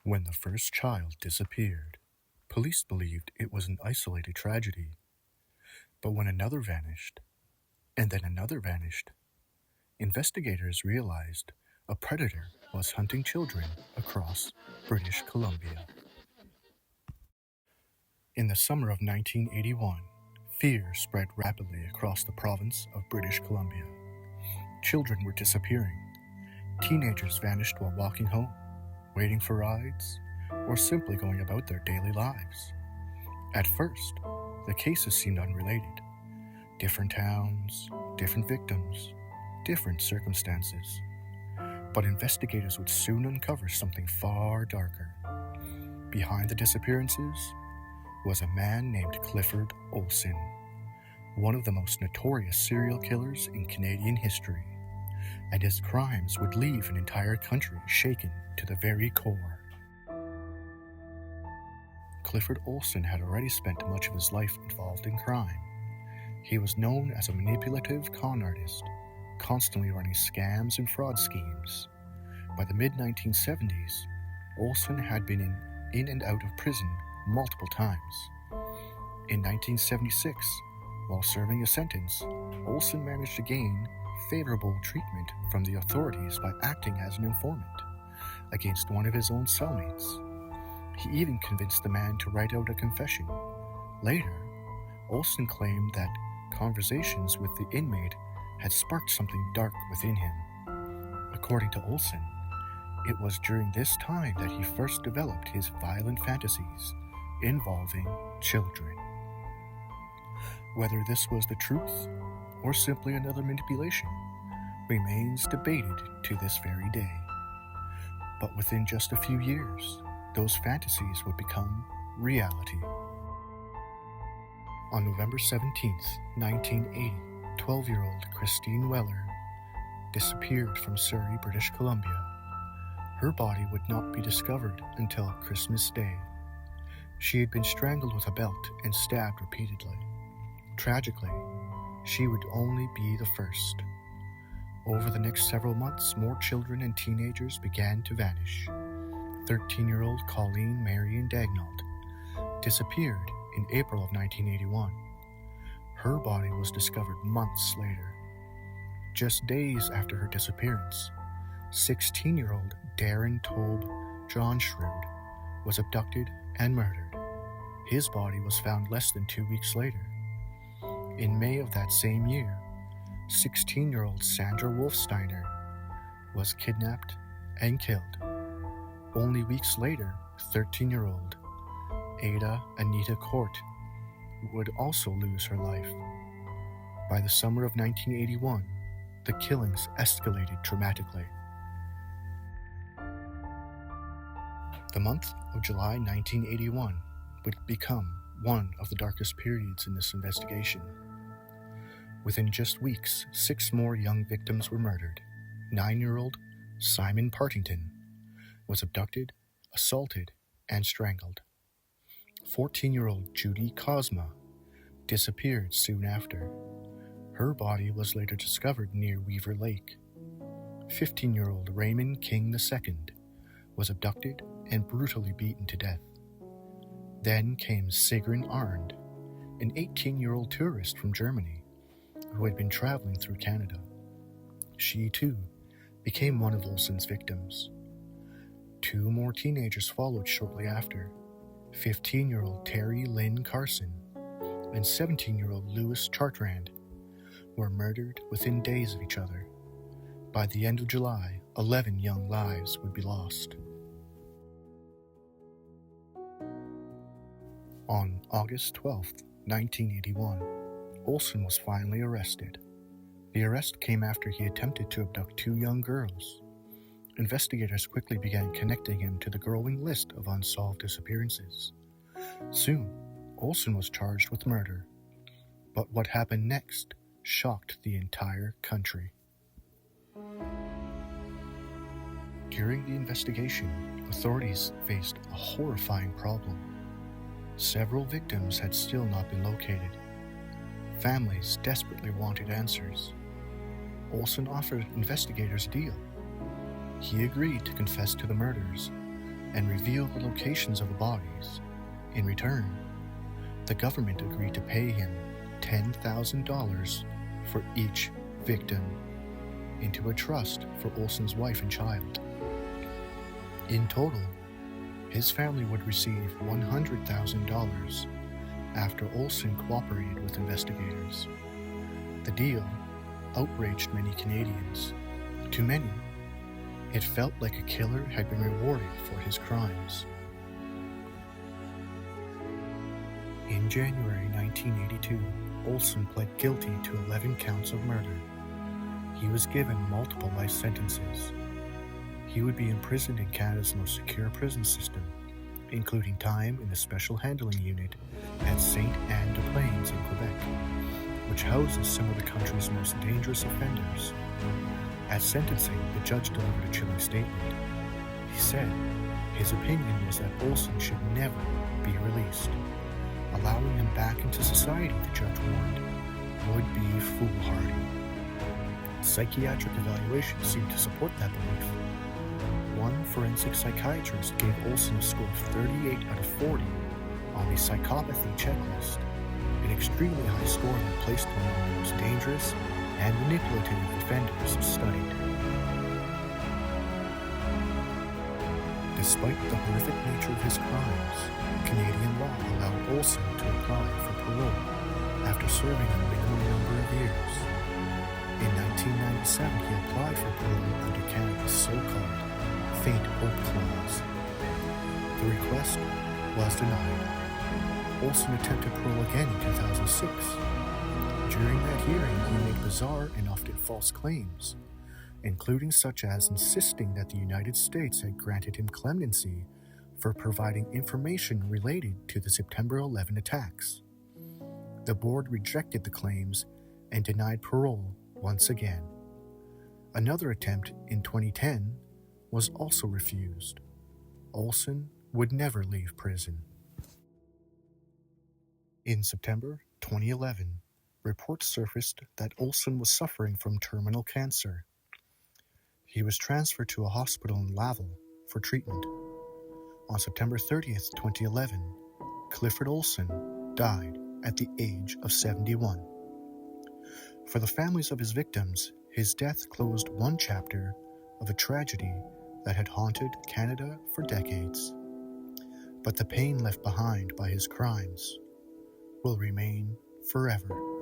When the first child disappeared, police believed it was an isolated tragedy. But when another vanished, and then another vanished, investigators realized a predator was hunting children across British Columbia. In the summer of 1981, fear spread rapidly across the province of British Columbia. Children were disappearing. Teenagers vanished while walking home, waiting for rides, or simply going about their daily lives. At first, the cases seemed unrelated. Different towns, different victims, different circumstances. But investigators would soon uncover something far darker. Behind the disappearances was a man named Clifford Olson, one of the most notorious serial killers in Canadian history, and his crimes would leave an entire country shaken to the very core. Clifford Olson had already spent much of his life involved in crime. He was known as a manipulative con artist, constantly running scams and fraud schemes. By the mid-1970s, Olson had been in and out of prison multiple times. In 1976, while serving a sentence, Olson managed to gain favorable treatment from the authorities by acting as an informant against one of his own cellmates. He even convinced the man to write out a confession. Later, Olson claimed that conversations with the inmate had sparked something dark within him. According to Olson, it was during this time that he first developed his violent fantasies involving children. Whether this was the truth or simply another manipulation remains debated to this very day. But within just a few years, those fantasies would become reality. On November 17, 1980, 12-year-old Christine Weller disappeared from Surrey, British Columbia. Her body would not be discovered until Christmas Day. She had been strangled with a belt and stabbed repeatedly. Tragically, she would only be the first. Over the next several months, more children and teenagers began to vanish. 13-year-old Colleen Marion Daignault disappeared in April of 1981. Her body was discovered months later. Just days after her disappearance, 16-year-old Darren Tobe John Shroud was abducted and murdered. His body was found less than 2 weeks later. In May of that same year, 16-year-old Sandra Wolfsteiner was kidnapped and killed. Only weeks later, 13-year-old Ada Anita Court would also lose her life. By the summer of 1981, the killings escalated dramatically. The month of July 1981 would become one of the darkest periods in this investigation. Within just weeks, 6 more young victims were murdered. 9-year-old Simon Partington was abducted, assaulted, and strangled. 14-year-old Judy Cosma disappeared soon after. Her body was later discovered near Weaver Lake. 15-year-old Raymond King II was abducted and brutally beaten to death. Then came Sigrun Arnd, an 18-year-old tourist from Germany who had been traveling through Canada. She, too, became one of Olson's victims. 2 more teenagers followed shortly after. 15-year-old Terry Lynn Carson and 17-year-old Louis Chartrand were murdered within days of each other. By the end of July, 11 young lives would be lost. On August 12, 1981, Olson was finally arrested. The arrest came after he attempted to abduct 2 young girls. Investigators quickly began connecting him to the growing list of unsolved disappearances. Soon, Olson was charged with murder. But what happened next shocked the entire country. During the investigation, authorities faced a horrifying problem. Several victims had still not been located. Families desperately wanted answers. Olson offered investigators a deal. He agreed to confess to the murders and reveal the locations of the bodies. In return, the government agreed to pay him $10,000 for each victim into a trust for Olson's wife and child. In total, his family would receive $100,000 after Olson cooperated with investigators. The deal outraged many Canadians. To many, it felt like a killer had been rewarded for his crimes. In January 1982, Olson pled guilty to 11 counts of murder. He was given multiple life sentences. He would be imprisoned in Canada's most secure prison system, including time in the Special Handling Unit at Sainte-Anne-des-Plaines in Quebec, which houses some of the country's most dangerous offenders. At sentencing, the judge delivered a chilling statement. He said his opinion was that Olson should never be released. Allowing him back into society, the judge warned, would be foolhardy. Psychiatric evaluations seemed to support that belief. One forensic psychiatrist gave Olson a score of 38 out of 40 on the psychopathy checklist, an extremely high score that placed him among the most dangerous and manipulative offenders studied. Despite the horrific nature of his crimes, Canadian law allowed Olson to apply for parole after serving a minimum number of years. In 1997, he applied for parole under Canada's so-called faint hope clause. The request was denied. Olson attempted parole again in 2006. During that hearing, he made bizarre and often false claims, including such as insisting that the United States had granted him clemency for providing information related to the September 11 attacks. The board rejected the claims and denied parole once again. Another attempt in 2010 was also refused. Olson would never leave prison. In September 2011, reports surfaced that Olson was suffering from terminal cancer. He was transferred to a hospital in Laval for treatment. On September 30th, 2011, Clifford Olson died at the age of 71. For the families of his victims, his death closed one chapter of a tragedy that had haunted Canada for decades. But the pain left behind by his crimes will remain forever.